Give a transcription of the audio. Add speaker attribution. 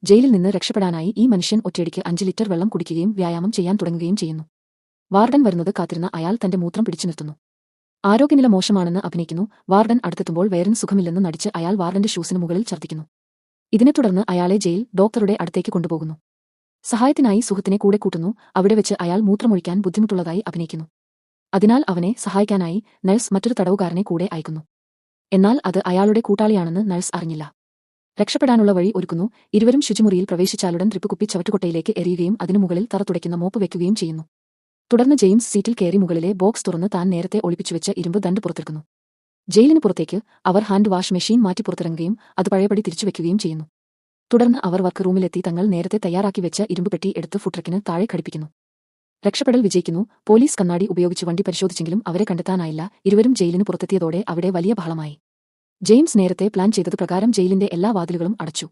Speaker 1: ജയിലിൽ നിന്ന് രക്ഷപ്പെടാനായി ഈ മനുഷ്യൻ ഒറ്റയടിക്ക് 5 ലിറ്റർ വെള്ളം കുടിക്കുകയും വ്യായാമം ചെയ്യാൻ തുടങ്ങുകയും ചെയ്യുന്നു. വാർഡൻ വരുന്നത് കാത്തിരുന്ന അയാൾ തന്റെ മൂത്രം പിടിച്ചു നിർത്തുന്നു. ആരോഗ്യനില മോശമാണെന്ന് അഭിനയിക്കുന്നു. വാർഡൻ അടുത്തെത്തുമ്പോൾ വയറിന് സുഖമില്ലെന്ന് നടിച്ച് അയാൾ വാർഡന്റെ ഷൂസിന് മുകളിൽ ഛർദ്ദിക്കുന്നു. ഇതിനെ തുടർന്ന് അയാളെ ജയിൽ ഡോക്ടറുടെ അടുത്തേക്ക് കൊണ്ടുപോകുന്നു. സഹായത്തിനായി സുഹൃത്തിനെ കൂടെ കൂട്ടുന്നു. അവിടെ വെച്ച് അയാൾ മൂത്രമൊഴിക്കാൻ ബുദ്ധിമുട്ടുള്ളതായി അഭിനയിക്കുന്നു. അതിനാൽ അവനെ സഹായിക്കാനായി നഴ്സ് മറ്റൊരു തടവുകാരനെ കൂടെ അയക്കുന്നു. എന്നാൽ അത് അയാളുടെ കൂട്ടാളിയാണെന്ന് നഴ്സ് അറിഞ്ഞില്ല. രക്ഷപ്പെടാനുള്ള വഴി ഒരുക്കുന്നു. ഇരുവരും ശുചിമുറിയിൽ പ്രവേശിച്ചാലുടൻ ട്രിപ്പ് കുപ്പി ചവറ്റുകൊട്ടയിലേക്ക് എറിയുകയും അതിനു മുകളിൽ തറ തുടയ്ക്കുന്ന മോപ്പ് വെക്കുകയും ചെയ്യുന്നു. തുടർന്ന് ജെയിംസ് സീറ്റിൽ കയറി മുകളിലെ ബോക്സ് തുറന്ന് താൻ നേരത്തെ ഒളിപ്പിച്ചുവെച്ച ഇരുമ്പ് ദണ്ട് പുറത്തെടുക്കുന്നു. ജയിലിന് പുറത്തേക്ക് അവർ ഹാൻഡ് വാഷ് മെഷീൻ മാറ്റി പുറത്തിറങ്ങുകയും അത് പഴയപടി തിരിച്ചുവെക്കുകയും ചെയ്യുന്നു. തുടർന്ന് അവർ വർക്ക് റൂമിലെത്തി തങ്ങൾ നേരത്തെ തയ്യാറാക്കി വെച്ച ഇരുമ്പ് പെട്ടി എടുത്ത് ഫുട്രക്കിന് താഴെ ഘടിപ്പിക്കുന്നു. രക്ഷപ്പെടൽ വിജയിക്കുന്നു. പോലീസ് കണ്ണാടി ഉപയോഗിച്ച് വണ്ടി പരിശോധിച്ചെങ്കിലും അവരെ കണ്ടെത്താനായില്ല. ഇരുവരും ജയിലിന് പുറത്തെത്തിയതോടെ അവിടെ വലിയ ബഹളമായി. ജെയിംസ് നേരത്തെ പ്ലാൻ ചെയ്തത് പ്രകാരം ജയിലിന്റെ എല്ലാ വാതിലുകളും അടച്ചു.